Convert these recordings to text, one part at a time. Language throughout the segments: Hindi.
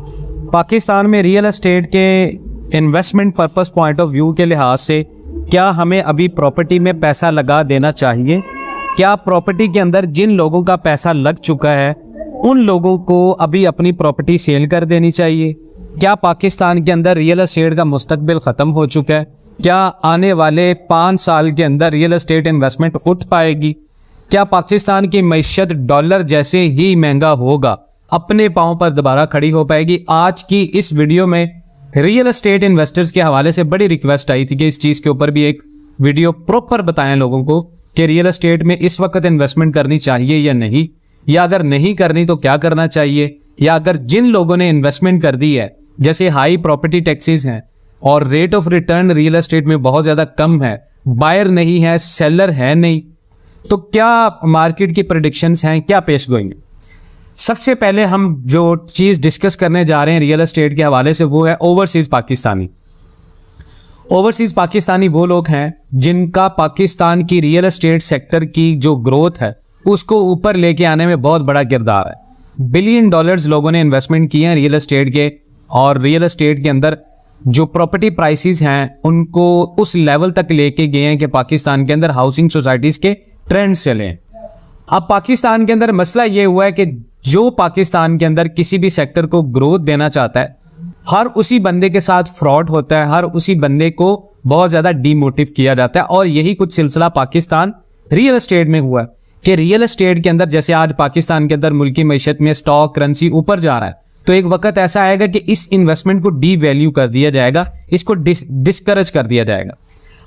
पाकिस्तान में रियल एस्टेट के investment purpose point of view के लिहाज से क्या हमें अभी प्रॉपर्टी में पैसा लगा देना चाहिए? क्या प्रॉपर्टी के अंदर जिन लोगों का पैसा लग चुका है उन लोगों को अभी अपनी प्रॉपर्टी सेल कर देनी चाहिए? क्या पाकिस्तान के अंदर रियल एस्टेट का मुस्तकबिल ख़त्म हो चुका है? क्या आने वाले 5 साल के अंदर रियल एस्टेट इन्वेस्टमेंट उठ पाएगी? क्या पाकिस्तान की मईशत डॉलर जैसे ही महंगा होगा अपने पांव पर दोबारा खड़ी हो पाएगी? आज की इस वीडियो में रियल एस्टेट इन्वेस्टर्स के हवाले से बड़ी रिक्वेस्ट आई थी कि इस चीज़ के ऊपर भी एक वीडियो प्रॉपर बताएं लोगों को कि रियल एस्टेट में इस वक्त इन्वेस्टमेंट करनी चाहिए या नहीं, या अगर नहीं करनी तो क्या करना चाहिए, या अगर जिन लोगों ने इन्वेस्टमेंट कर दी है जैसे हाई प्रॉपर्टी टैक्सेस हैं और rate of return real estate में बहुत ज़्यादा कम है, बायर नहीं है, सेलर है नहीं, तो क्या मार्केट की प्रेडिक्शंस हैं, क्या पेश गोइंग है? सबसे पहले हम जो चीज़ डिस्कस करने जा रहे हैं रियल एस्टेट के हवाले से वो है ओवरसीज़ पाकिस्तानी। ओवरसीज़ पाकिस्तानी वो लोग हैं जिनका पाकिस्तान की रियल एस्टेट सेक्टर की जो ग्रोथ है उसको ऊपर लेके आने में बहुत बड़ा किरदार है। बिलियन डॉलर्स लोगों ने इन्वेस्टमेंट किए हैं रियल एस्टेट के, और रियल एस्टेट के अंदर जो प्रॉपर्टी प्राइसेस हैं उनको उस लेवल तक लेके गए हैं कि पाकिस्तान के अंदर हाउसिंग सोसाइटीज़ के ट्रेंड चले। अब पाकिस्तान के अंदर मसला ये हुआ है कि जो पाकिस्तान के अंदर किसी भी सेक्टर को ग्रोथ देना चाहता है, हर उसी बंदे के साथ फ्रॉड होता है, हर उसी बंदे को बहुत ज़्यादा डीमोटिव किया जाता है। और यही कुछ सिलसिला पाकिस्तान रियल एस्टेट में हुआ है कि रियल एस्टेट के अंदर जैसे आज पाकिस्तान के अंदर मुल्की मईशत में स्टॉक करेंसी ऊपर जा रहा है, तो एक वक्त ऐसा आएगा कि इस इन्वेस्टमेंट को डी वैल्यू कर दिया जाएगा, इसको डिस्करेज कर दिया जाएगा।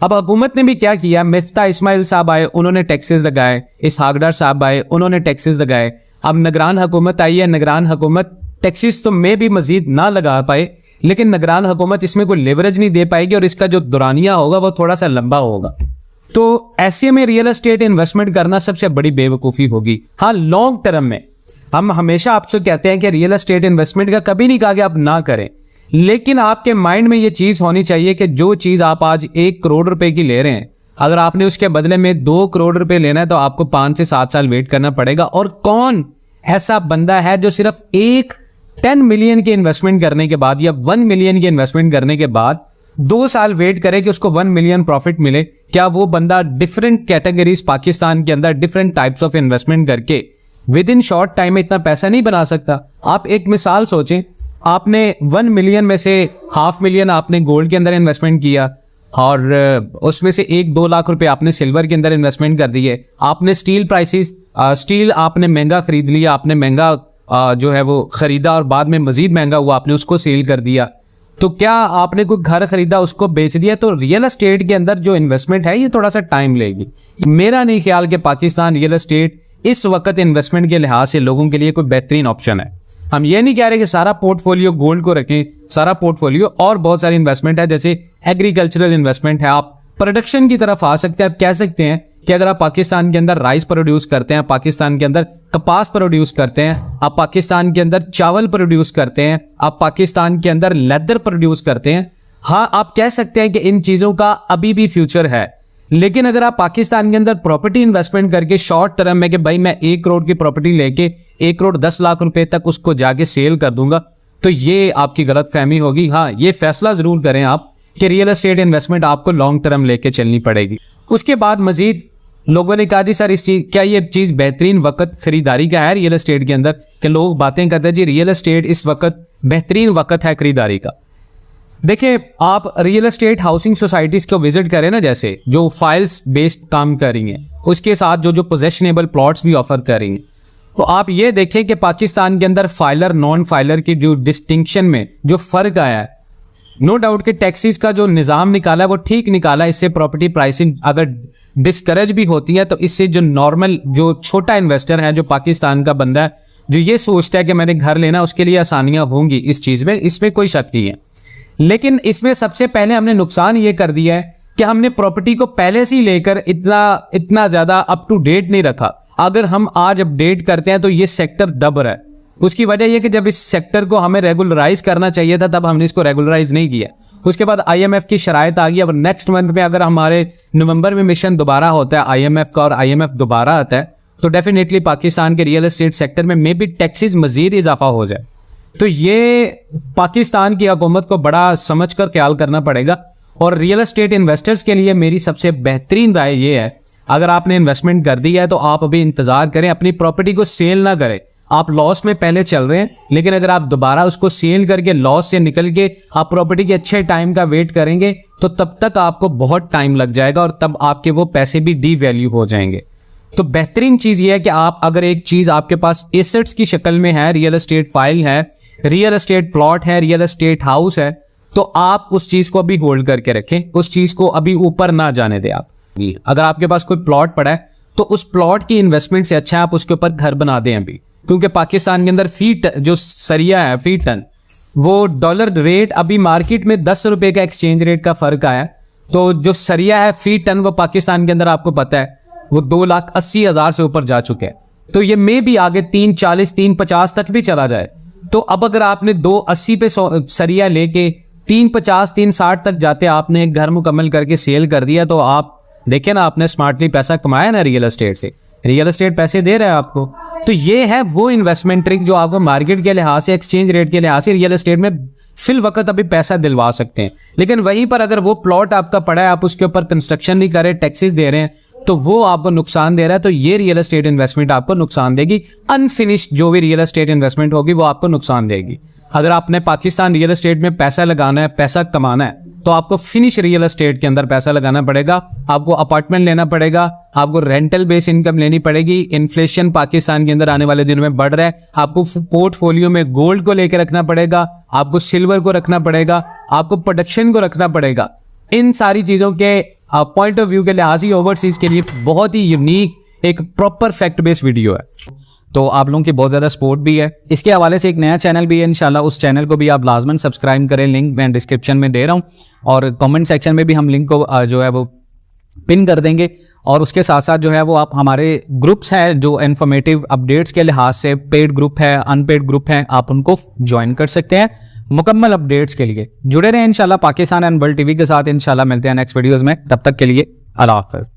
अब हुकूमत ने भी क्या किया, मिफ्ता इस्माइल साहब आए, उन्होंने टैक्सेस लगाए, इसहाक डार साहब आए, उन्होंने टैक्सेस लगाए। अब निगरान हुकूमत आई है, निगरान हुकूमत टैक्सेस तो में भी मजीद ना लगा पाए, लेकिन निगरान हुकूमत इसमें कोई लेवरेज नहीं दे पाएगी और इसका जो दुरानिया होगा वो थोड़ा सा लंबा होगा। तो ऐसे में रियल एस्टेट इन्वेस्टमेंट करना सबसे बड़ी बेवकूफ़ी होगी। हाँ, लॉन्ग टर्म में हम हमेशा आपसे कहते हैं कि रियल एस्टेट इन्वेस्टमेंट का कभी नहीं कहा कि आप ना करें, लेकिन आपके माइंड में ये चीज़ होनी चाहिए कि जो चीज़ आप आज 1 करोड़ रुपए की ले रहे हैं, अगर आपने उसके बदले में 2 करोड़ रुपए लेना है तो आपको 5 से 7 साल वेट करना पड़ेगा। और कौन ऐसा बंदा है जो सिर्फ 10 मिलियन की इन्वेस्टमेंट करने के बाद या 1 मिलियन की इन्वेस्टमेंट करने के बाद 2 साल वेट करे कि उसको 1 मिलियन प्रॉफिट मिले? क्या वो बंदा डिफरेंट कैटेगरीज पाकिस्तान के अंदर डिफरेंट टाइप्स ऑफ इन्वेस्टमेंट करके विद इन शॉर्ट टाइम में इतना पैसा नहीं बना सकता? आप एक मिसाल सोचें, आपने 1 मिलियन में से 500 मिलियन आपने गोल्ड के अंदर इन्वेस्टमेंट किया और उसमें से 1-2 लाख रुपए आपने सिल्वर के अंदर इन्वेस्टमेंट कर दिए। आपने स्टील प्राइसेस, स्टील आपने महंगा खरीद लिया, आपने महंगा जो है वो खरीदा और बाद में मजीद महंगा हुआ, आपने उसको सेल कर दिया। तो क्या आपने कोई घर खरीदा उसको बेच दिया? तो रियल एस्टेट के अंदर जो इन्वेस्टमेंट है ये थोड़ा सा टाइम लेगी। मेरा नहीं ख्याल कि पाकिस्तान रियल एस्टेट इस वक्त इन्वेस्टमेंट के लिहाज से लोगों के लिए कोई बेहतरीन ऑप्शन है। हम ये नहीं कह रहे कि सारा पोर्टफोलियो गोल्ड को रखें, सारा पोर्टफोलियो, और बहुत सारी इन्वेस्टमेंट है जैसे एग्रीकल्चरल इन्वेस्टमेंट है, आप प्रोडक्शन की तरफ आ सकते हैं। आप कह सकते हैं कि अगर आप पाकिस्तान के अंदर राइस प्रोड्यूस करते हैं, पाकिस्तान के अंदर कपास प्रोड्यूस करते हैं, आप पाकिस्तान के अंदर चावल प्रोड्यूस करते हैं, आप पाकिस्तान के अंदर लेदर प्रोड्यूस करते हैं, हाँ आप कह सकते हैं कि इन चीज़ों का अभी भी फ्यूचर है। लेकिन अगर आप पाकिस्तान के अंदर प्रॉपर्टी इन्वेस्टमेंट करके शॉर्ट टर्म में कि भाई मैं 1 करोड़ की प्रॉपर्टी लेके 1 करोड़ 10 लाख रुपए तक उसको जाके सेल कर दूंगा, तो ये आपकी गलत फहमी होगी। हाँ, ये फैसला जरूर करें आप कि रियल एस्टेट इन्वेस्टमेंट आपको लॉन्ग टर्म लेके चलनी पड़ेगी। उसके बाद मजीद लोगों ने कहा जी सर इस चीज़, क्या ये चीज़ बेहतरीन वक्त खरीदारी का है रियल एस्टेट के अंदर? कि लोग बातें करते हैं जी रियल एस्टेट इस वक्त बेहतरीन वक्त है खरीदारी का। देखिए, आप रियल एस्टेट हाउसिंग सोसाइटीज़ को विजिट करें ना, जैसे जो फाइल्स बेस्ड काम कर रही हैं, उसके साथ जो पोजेशनेबल प्लॉट्स भी ऑफर कर रही हैं, तो आप ये देखें कि पाकिस्तान के अंदर फाइलर नॉन फाइलर की जो डिस्टिंक्शन में जो फ़र्क आया है, नो डाउट कि टैक्सेस का जो निज़ाम निकाला है वो ठीक निकाला है। इससे प्रॉपर्टी प्राइसिंग अगर डिस्करेज भी होती है तो इससे जो नॉर्मल जो छोटा इन्वेस्टर है, जो पाकिस्तान का बंदा है, जो ये सोचता है कि मैंने घर लेना, उसके लिए आसानियां होंगी इस चीज़ में, इसमें कोई शक नहीं है। लेकिन इसमें सबसे पहले हमने नुकसान ये कर दिया है कि हमने प्रॉपर्टी को पहले से ही लेकर इतना ज़्यादा अप टू डेट नहीं रखा। अगर हम आज अपडेट करते हैं तो ये सेक्टर दब रहा है। उसकी वजह यह कि जब इस सेक्टर को हमें रेगुलराइज करना चाहिए था तब हमने इसको रेगुलराइज नहीं किया। उसके बाद आईएमएफ की शराइत आ गई। अब नेक्स्ट मंथ में अगर हमारे नवंबर में मिशन दोबारा होता है आईएमएफ का और आईएमएफ दोबारा आता है तो डेफिनेटली पाकिस्तान के रियल एस्टेट सेक्टर में मे बी टैक्सेस मजीद इजाफा हो जाए। तो ये पाकिस्तान की हुकूमत को बड़ा समझ कर ख्याल करना पड़ेगा। और रियल एस्टेट इन्वेस्टर्स के लिए मेरी सबसे बेहतरीन राय ये है, अगर आपने इन्वेस्टमेंट कर दी है तो आप अभी इंतजार करें, अपनी प्रॉपर्टी को सेल ना करें। आप लॉस में पहले चल रहे हैं, लेकिन अगर आप दोबारा उसको सेल करके लॉस से निकल के आप प्रॉपर्टी के अच्छे टाइम का वेट करेंगे तो तब तक आपको बहुत टाइम लग जाएगा और तब आपके वो पैसे भी डी वैल्यू हो जाएंगे। तो बेहतरीन चीज ये है कि आप अगर एक चीज आपके पास एसेट्स की शक्ल में है, रियल एस्टेट फाइल है, रियल एस्टेट प्लॉट है, रियल एस्टेट हाउस है, तो आप उस चीज को अभी होल्ड करके रखें, उस चीज को अभी ऊपर ना जाने दें आप। अगर आपके पास कोई प्लॉट पड़ा है तो उस प्लॉट की इन्वेस्टमेंट से अच्छा है आप उसके ऊपर घर बना दें अभी, क्योंकि पाकिस्तान के अंदर फीट जो सरिया है फीट टन, वो डॉलर रेट अभी मार्केट में 10 रुपए का एक्सचेंज रेट का फर्क आया। तो जो सरिया है फीट टन वो पाकिस्तान के अंदर आपको पता है वो 2,80,000 से ऊपर जा चुके हैं। तो ये मे भी आगे 3,40 3,50 तक भी चला जाए। तो अब अगर आपने 2,80 पे सरिया लेके 3,50 3,60 तक जाते आपने एक घर मुकम्मल करके सेल कर दिया, तो आप देखिए ना आपने स्मार्टली पैसा कमाया ना रियल एस्टेट से, रियल एस्टेट पैसे दे रहा है आपको। तो ये है वो इन्वेस्टमेंट ट्रिक जो आपको मार्केट के लिहाज से, एक्सचेंज रेट के लिहाज से रियल एस्टेट में फिल वक्त अभी पैसा दिलवा सकते हैं। लेकिन वहीं पर अगर वो प्लॉट आपका पड़ा है, आप उसके ऊपर कंस्ट्रक्शन नहीं कर रहे, टैक्सेस दे रहे हैं, तो वो आपको नुकसान दे रहा है। तो ये रियल एस्टेट इन्वेस्टमेंट आपको नुकसान देगी। अनफिनिश्ड जो भी रियल एस्टेट इन्वेस्टमेंट होगी वो आपको नुकसान देगी। अगर आपने पाकिस्तान रियल एस्टेट में पैसा लगाना है, पैसा कमाना है, तो आपको फिनिश रियल एस्टेट के अंदर पैसा लगाना पड़ेगा। आपको अपार्टमेंट लेना पड़ेगा, आपको रेंटल बेस इनकम लेनी पड़ेगी। इन्फ्लेशन पाकिस्तान के अंदर आने वाले दिनों में बढ़ रहा है, आपको पोर्टफोलियो में गोल्ड को लेकर रखना पड़ेगा, आपको सिल्वर को रखना पड़ेगा, आपको प्रोडक्शन को रखना पड़ेगा। इन सारी चीजों के पॉइंट ऑफ व्यू के लिहाज से ओवरसीज के लिए बहुत ही यूनिक एक प्रॉपर फैक्ट बेस्ड वीडियो है। तो आप लोगों की बहुत ज़्यादा सपोर्ट भी है। इसके हवाले से एक नया चैनल भी है इंशाल्लाह, उस चैनल को भी आप लाजमन सब्सक्राइब करें, लिंक मैं डिस्क्रिप्शन में दे रहा हूँ और कमेंट सेक्शन में भी हम लिंक को जो है वो पिन कर देंगे। और उसके साथ साथ जो है वो आप हमारे ग्रुप्स हैं जो इन्फॉर्मेटिव अपडेट्स के लिहाज से पेड ग्रुप है, अनपेड ग्रुप है, आप उनको ज्वाइन कर सकते हैं मुकम्मल अपडेट्स के लिए। जुड़े रहें इंशाल्लाह पाकिस्तान एंड वर्ल्ड टीवी के साथ। इंशाल्लाह मिलते हैं नेक्स्ट वीडियोज़ में, तब तक के लिए अल्लाह हाफ़िज़।